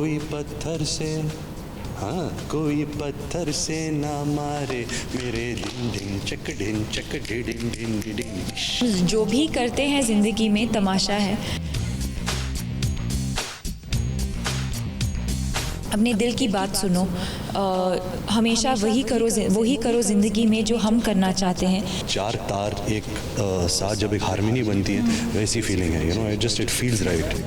कोई पत्थर से, हाँ कोई पत्थर से ना मारे मेरे डिंग डिंग चक डिंग डिंग डिंग। जो भी करते हैं ज़िंदगी में तमाशा है। अपने दिल की बात सुनो, हमेशा वही करो ज़िंदगी में जो हम करना चाहते हैं। चार तार एक साथ जब एक हारमोनी बनती है वैसी फीलिंग है, you know, it feels right.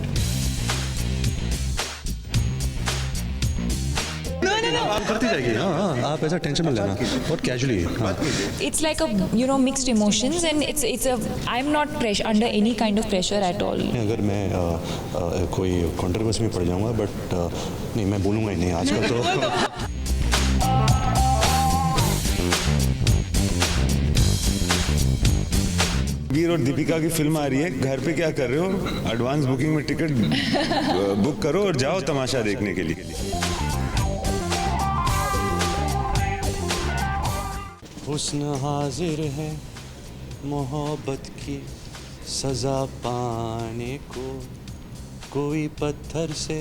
आप करती जाइए, हाँ आप ऐसा टेंशन मत लेना, बहुत कैजुअली। हाँ It's like a mixed emotions and I'm not under any kind of pressure at all. अगर मैं कोई कंट्रोवर्सी में पड़ जाऊंगा, बट नहीं, मैं बोलूँगा ही नहीं आजकल तो। वीर और दीपिका की फिल्म आ रही है, घर पे क्या कर रहे हो? एडवांस बुकिंग में टिकट बुक करो और जाओ तमाशा देखने के लिए। हुस्न हाजिर है मोहब्बत की सजा पाने को, कोई पत्थर से,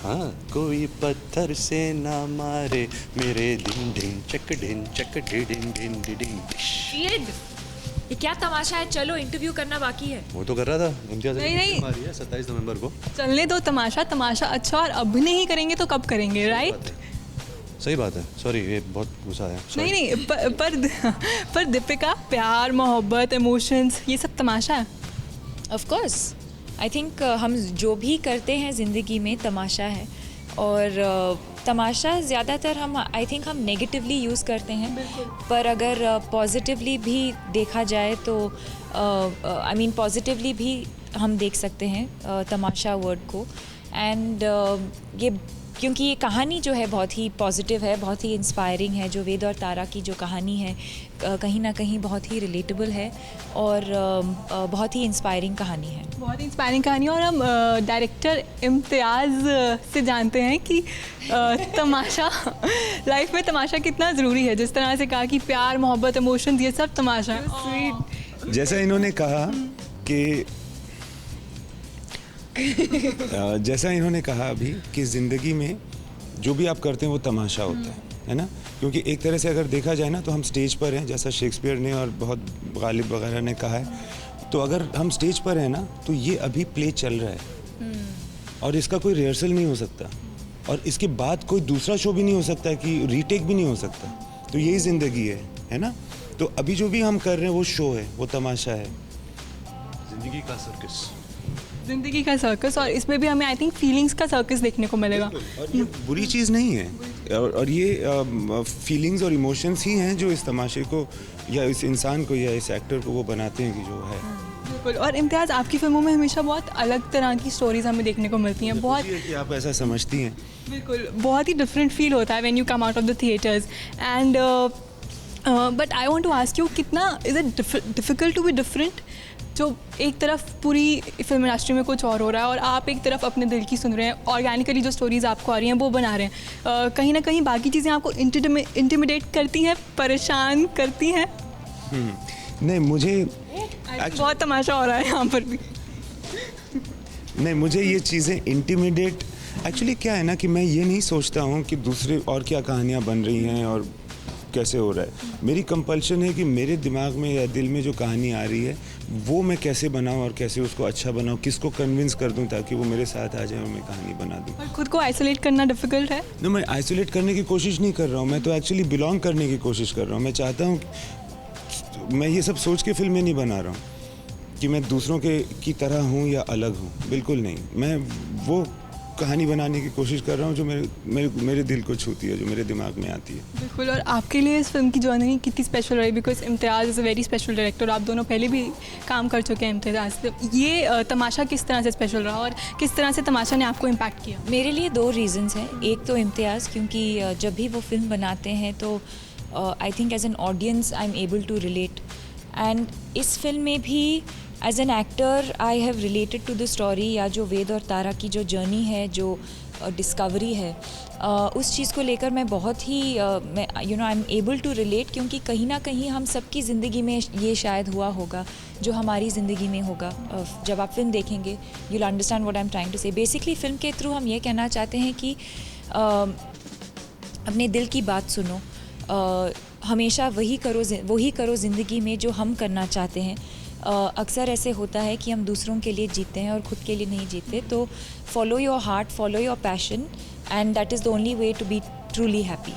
हाँ कोई पत्थर से ना मारे मेरे डिंग डिंग चक डिंग डिंग डिंग। ये क्या तमाशा है? चलो इंटरव्यू करना बाकी है। वो तो कर रहा था इम्तियाज। नहीं। 27 नवंबर को। चलने दो तमाशा अच्छा, और अब नहीं करेंगे तो कब करेंगे, राइट? सही बात है, सॉरी ये बहुत गुस्सा है। नहीं पर दीपिका, प्यार मोहब्बत इमोशंस ये सब तमाशा है। ऑफ कोर्स आई थिंक हम जो भी करते हैं ज़िंदगी में तमाशा है, और तमाशा ज़्यादातर आई थिंक हम नेगेटिवली यूज़ करते हैं, पर अगर पॉजिटिवली भी देखा जाए तो पॉजिटिवली भी हम देख सकते हैं तमाशा वर्ड को। एंड ये क्योंकि ये कहानी जो है बहुत ही पॉजिटिव है, बहुत ही इंस्पायरिंग है। जो वेद और तारा की जो कहानी है कहीं ना कहीं बहुत ही रिलेटेबल है और बहुत ही इंस्पायरिंग कहानी है। बहुत इंस्पायरिंग कहानी। और हम डायरेक्टर इम्तियाज़ से जानते हैं कि तमाशा लाइफ में तमाशा कितना ज़रूरी है। जिस तरह से कहा कि प्यार मोहब्बत इमोशंस ये सब तमाशा है। जैसा इन्होंने कहा कि जैसा इन्होंने कहा अभी कि ज़िंदगी में जो भी आप करते हैं वो तमाशा होता है ना? क्योंकि एक तरह से अगर देखा जाए ना तो हम स्टेज पर हैं, जैसा शेक्सपियर ने और बहुत गालिब वगैरह ने कहा है। तो अगर हम स्टेज पर हैं ना तो ये अभी प्ले चल रहा है और इसका कोई रिहर्सल नहीं हो सकता, और इसके बाद कोई दूसरा शो भी नहीं हो सकता है कि रीटेक भी नहीं हो सकता। तो यही ज़िंदगी है ना? तो अभी जो भी हम कर रहे हैं वो शो है, वो तमाशा है, जिंदगी का सर्कस। ज़िंदगी का सर्कस, और इसमें भी हमें आई थिंक फीलिंग्स का सर्कस देखने को मिलेगा। और ये बुरी चीज़ नहीं है, और ये फीलिंग्स और इमोशंस ही हैं जो इस तमाशे को या इस इंसान को या इस एक्टर को वो बनाते हैं कि जो है। बिल्कुल। और इम्तियाज़, आपकी फिल्मों में हमेशा बहुत अलग तरह की स्टोरीज हमें देखने को मिलती हैं। बहुत कि आप ऐसा समझती हैं। बिल्कुल, बहुत ही डिफरेंट फील होता है when you come out of the theatres. And but I want to ask you, कितना is it difficult to be different? जो एक तरफ पूरी फिल्म इंडस्ट्री में कुछ और हो रहा है और आप एक तरफ अपने दिल की सुन रहे हैं, ऑर्गेनिकली जो स्टोरीज़ आपको आ रही हैं वो बना रहे हैं। कहीं ना कहीं बाकी चीज़ें आपको इंटिमिडेट करती हैं, परेशान करती हैं? नहीं, मुझे बहुत तमाशा हो रहा है यहाँ पर भी। नहीं, मुझे ये चीज़ें इंटिमिडेट एक्चुअली क्या है ना कि मैं ये नहीं सोचता हूँ कि दूसरे और क्या कहानियाँ बन रही हैं और कैसे हो रहा है। मेरी कंपल्शन है कि मेरे दिमाग में या दिल में जो कहानी आ रही है वो मैं कैसे बनाऊं और कैसे उसको अच्छा बनाऊं, किसको कन्विंस कर दूं ताकि वो मेरे साथ आ जाए और मैं कहानी बना दूं। और खुद को आइसोलेट करना डिफ़िकल्ट है? नहीं, मैं आइसोलेट करने की कोशिश नहीं कर रहा हूं, मैं तो एक्चुअली बिलोंग करने की कोशिश कर रहा हूं। मैं चाहता हूं, मैं ये सब सोच के फिल्में नहीं बना रहा हूं कि मैं दूसरों के की तरह हूं या अलग हूं, बिल्कुल नहीं। मैं वो कहानी बनाने की कोशिश कर रहा हूँ जो मेरे दिल को छूती है, जो मेरे दिमाग में आती है। बिल्कुल। और आपके लिए इस फिल्म की जर्नी कितनी स्पेशल रही? Because Imtiaz is a very special director, आप दोनों पहले भी काम कर चुके हैं इम्तियाज़ से। ये तमाशा किस तरह से स्पेशल रहा और किस तरह से तमाशा ने आपको इम्पैक्ट किया? मेरे लिए 2 रीज़न्स हैं। एक तो इम्तियाज़, क्योंकि जब भी वो फिल्म बनाते हैं तो I think as an audience I am able to relate, and इस फिल्म में भी as an actor I have related to the story, या जो वेद और तारा की जो जर्नी है, जो डिस्कवरी है, उस चीज़ को लेकर मैं बहुत ही मैं I am able to relate, क्योंकि कहीं ना कहीं हम सबकी ज़िंदगी में ये शायद हुआ होगा जो हमारी ज़िंदगी में होगा। जब आप फिल्म देखेंगे you will understand what I am trying to say. Basically film के थ्रू हम ये कहना चाहते हैं कि अपने दिल की बात सुनो, हमेशा वही करो ज़िंदगी में जो हम करना चाहते हैं। अक्सर ऐसे होता है कि हम दूसरों के लिए जीते हैं और ख़ुद के लिए नहीं जीते, तो follow your heart, follow your passion, and that is the only way to be truly happy.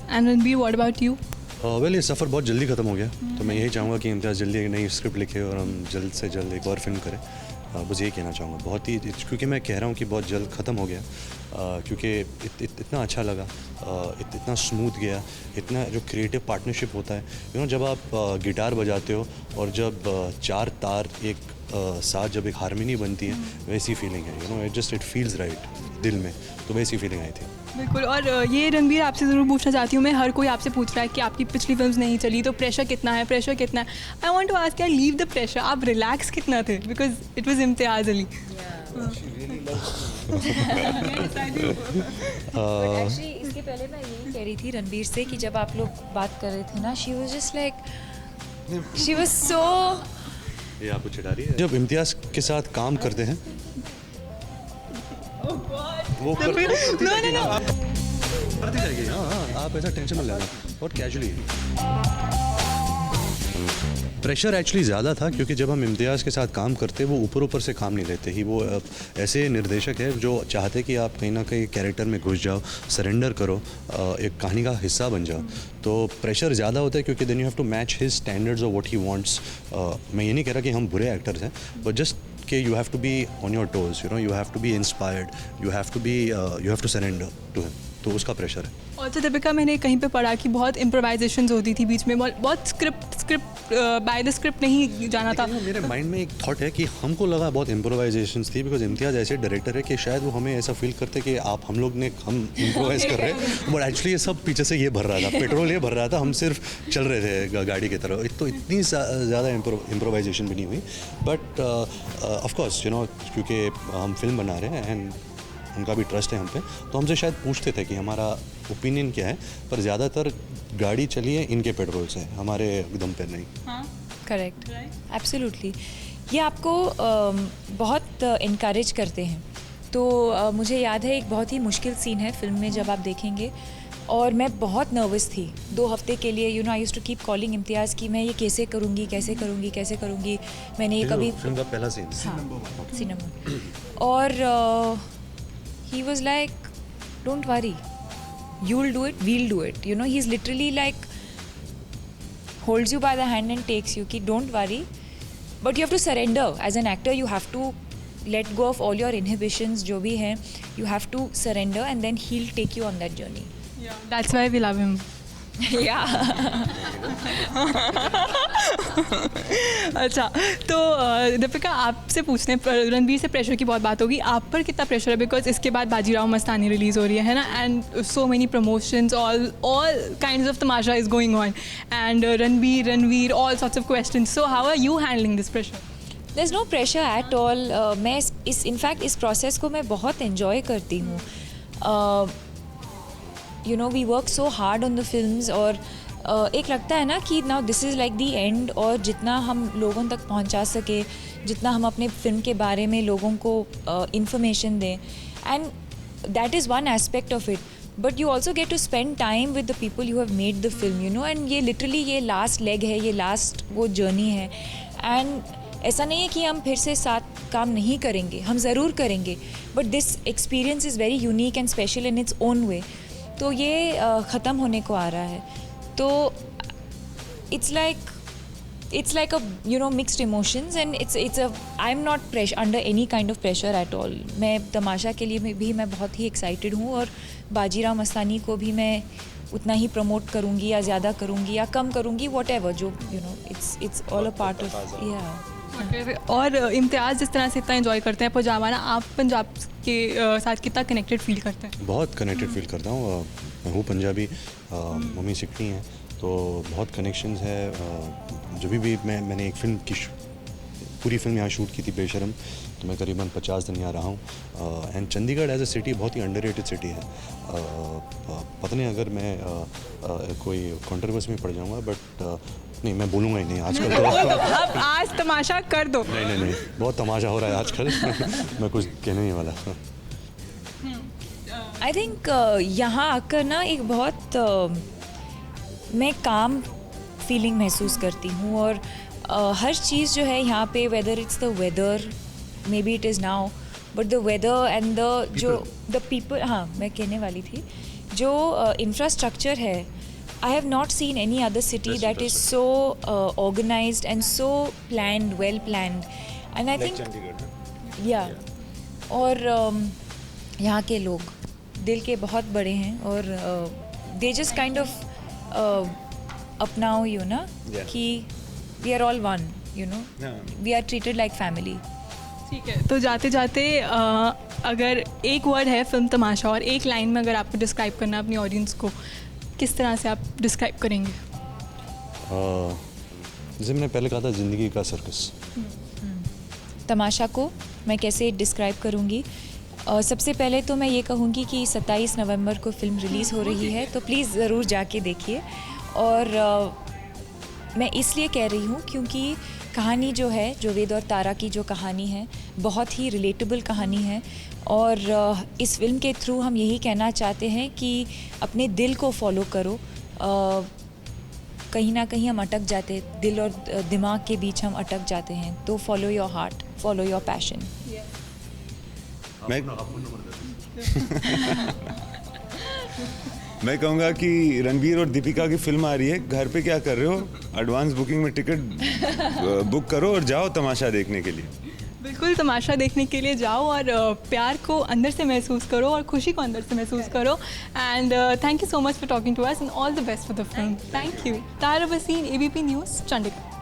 And Ranbir, what about you? Well, ये सफ़र बहुत जल्दी ख़त्म हो गया, तो मैं यही चाहूँगा कि इम्तियाज़ जल्दी एक नई स्क्रिप्ट लिखे और हम जल्द से जल्द एक और फिल्म करें। बस यही कहना चाहूँगा, बहुत ही, क्योंकि मैं कह रहा हूँ कि बहुत जल्द ख़त्म हो गया, क्योंकि इतना अच्छा लगा, इतना स्मूथ गया, इतना जो क्रिएटिव पार्टनरशिप होता है, जब आप गिटार बजाते हो और जब 4 तार एक साथ जब एक हारमोनी बनती है, वैसी फीलिंग है, इट फील्स राइट दिल में, तो वैसी फीलिंग आई थी। बिल्कुल। और ये रणबीर, आपसे ज़रूर पूछना चाहती हूँ मैं, हर कोई आपसे पूछ रहा है कि आपकी पिछली फिल्म्स नहीं चली तो प्रेशर कितना है, प्रेशर कितना है। आई वांट टू आस्क, क्या लीव द प्रेशर, आप रिलैक्स कितना थे, because it was Imtiaz Ali. Actually इसके पहले मैं यही कह रही थी रणबीर से कि जब आप लोग बात कर रहे थे ना, she was just like, she was so, ये आपको चिढ़ा रही है? जब इम्तियाज़ के साथ काम करते हैं वो करती जाएगी, हाँ, आप ऐसा टेंशन मत लेना, बहुत कैजुअली। प्रेशर एक्चुअली ज़्यादा था, क्योंकि जब हम इम्तियाज़ के साथ काम करते वो ऊपर से काम नहीं लेते ही। वो ऐसे निर्देशक है जो चाहते कि आप कहीं ना कहीं कैरेक्टर में घुस जाओ, सरेंडर करो, एक कहानी का हिस्सा बन जाओ। तो प्रेशर ज़्यादा होता है, क्योंकि then you have to match his standards और व्हाट ही वांट्स। मैं ये नहीं कह रहा कि हम बुरे एक्टर्स हैं, बट जस्ट कि you have to be on your toes, you have to be inspired, you have to surrender to him, तो उसका प्रेशर है। और तो दीपिका, मैंने कहीं पे पढ़ा कि बहुत इम्प्रोवाइजेशंस होती थी बीच में, बहुत स्क्रिप्ट बाय द स्क्रिप्ट नहीं जाना था। मेरे माइंड में एक थॉट है कि हमको लगा बहुत इम्प्रोवाइजेशंस थी, बिकॉज इम्तियाज़ ऐसे डायरेक्टर है कि शायद वो हमें ऐसा फील करते कि हम इम्प्रोवाइज कर रहे हैं, बट एक्चुअली ये सब पीछे से ये भर रहा था, पेट्रोल ये भर रहा था, हम सिर्फ चल रहे थे गाड़ी की तरफ। तो इतनी ज़्यादा इम्प्रोवाइजेशन भी नहीं हुई, बट ऑफकोर्स क्योंकि हम फिल्म बना रहे हैं एंड उनका भी ट्रस्ट है हम पे, तो हमसे शायद पूछते थे कि हमारा ओपिनियन क्या है, पर ज़्यादातर गाड़ी चली है इनके पेट्रोल से, हमारे दम पे नहीं। Correct, absolutely. ये आपको बहुत इनकरेज करते हैं। तो मुझे याद है एक बहुत ही मुश्किल सीन है फिल्म में, जब आप देखेंगे, और मैं बहुत नर्वस थी 2 हफ्ते के लिए। I used to keep calling Imtiaz कि मैं ये कैसे करूँगी। मैंने ये कभी, फिल्म का पहला सीन, सीन नंबर, और he was like, don't worry, you'll do it, we'll do it. He's literally like holds you by the hand and takes you, ki don't worry, but you have to surrender. As an actor, you have to let go of all your inhibitions, jo bhi hain, you have to surrender, and then he'll take you on that journey. Yeah, that's why we love him. Yeah. अच्छा, तो दीपिका, आपसे पूछते हैं, रणबीर से pressure की बहुत बात होगी, आप पर कितना प्रेशर है, बिकॉज इसके बाद बाजीराव मस्तानी रिलीज़ हो रही है ना, and so many promotions, all kinds of Tamasha is going on, and Ranveer, all sorts of questions, so how are you handling this pressure? There's no pressure at all. मैं इनफैक्ट इस process को मैं बहुत एंजॉय करती हूँ। We work so hard on the films, और एक लगता है ना कि now this is like the end, और जितना हम लोगों तक पहुंचा सके, जितना हम अपने फिल्म के बारे में लोगों को इंफॉर्मेशन दें, and that is one aspect of it, but you also get to spend time with the people you have made the film, and ये लिटरली ये लास्ट लेग है, ये लास्ट वो जर्नी है। एंड ऐसा नहीं है कि हम फिर से साथ काम नहीं करेंगे, हम ज़रूर करेंगे, but this experience is very unique and special in its own way. तो ये ख़त्म होने को आ रहा है, तो it's like a mixed emotions, and I am not under any kind of pressure at all. मैं तमाशा के लिए भी मैं बहुत ही एक्साइटेड हूँ, और बाजीराव मस्तानी को भी मैं उतना ही प्रमोट करूँगी, या ज़्यादा करूँगी या कम करूँगी, वॉट एवर, जो it's all a part of, या। और इम्तियाज़ जिस तरह से इतना एंजॉय करते हैं पजामाना, आप पंजाब के साथ कितना कनेक्टेड फील करते हैं? बहुत कनेक्टेड फील करता हूँ। मैं हूँ पंजाबी, मम्मी सिखनी है, तो बहुत कनेक्शंस है। जब भी मैंने एक फिल्म की पूरी फिल्म यहाँ शूट की थी बेशरम, तो मैं करीबन 50 दिन यहाँ रहा हूँ। And Chandigarh as a city बहुत ही अंडररेटेड सिटी है। पता नहीं अगर मैं कोई कंट्रोवर्सी में पड़ जाऊँगा, बट नहीं, मैं बोलूँगा ही नहीं आजकल तो। अब आज तमाशा कर दो। नहीं, बहुत तमाशा हो रहा है आजकल। मैं कुछ कहने नहीं वाला। आई थिंक यहाँ आकर ना एक बहुत मैं काम फीलिंग महसूस करती हूँ, और हर चीज़ जो है यहाँ पे, whether it's the weather, maybe it is now, but the weather and the people, हाँ मैं कहने वाली थी, जो इंफ्रास्ट्रक्चर है, I have not seen any other city that is so organised and so planned, well planned, and I think या और यहाँ के लोग दिल के बहुत बड़े हैं, और दे जस्ट काइंड ऑफ अपनाओ यू ना, कि we are all one, you know, we are treated like family. ठीक है, तो जाते जाते अगर एक वर्ड है फिल्म तमाशा, और एक लाइन में अगर आपको डिस्क्राइब करना अपनी ऑडियंस को, किस तरह से आप डिस्क्राइब करेंगे? जैसे मैंने पहले कहा था, ज़िंदगी का सर्कस। तमाशा को मैं कैसे डिस्क्राइब करूँगी? सबसे पहले तो मैं ये कहूँगी कि 27 नवंबर को फ़िल्म रिलीज़ हो रही है, तो प्लीज़ ज़रूर जाके देखिए। और मैं इसलिए कह रही हूँ क्योंकि कहानी जो है, जो वेद और तारा की जो कहानी है, बहुत ही रिलेटेबल कहानी है, और इस फिल्म के थ्रू हम यही कहना चाहते हैं कि अपने दिल को फॉलो करो। कहीं ना कहीं हम अटक जाते, दिल और दिमाग के बीच हम अटक जाते हैं, तो follow your heart, follow your passion. मैं कहूँगा कि रणबीर और दीपिका की फिल्म आ रही है, घर पे क्या कर रहे हो, एडवांस बुकिंग में टिकट बुक करो और जाओ तमाशा देखने के लिए। बिल्कुल, तमाशा देखने के लिए जाओ, और प्यार को अंदर से महसूस करो, और खुशी को अंदर से महसूस करो। And thank you so much for talking to us, and all the best for the film. Thank you. Tara Waseem, ABP news, Chandigarh.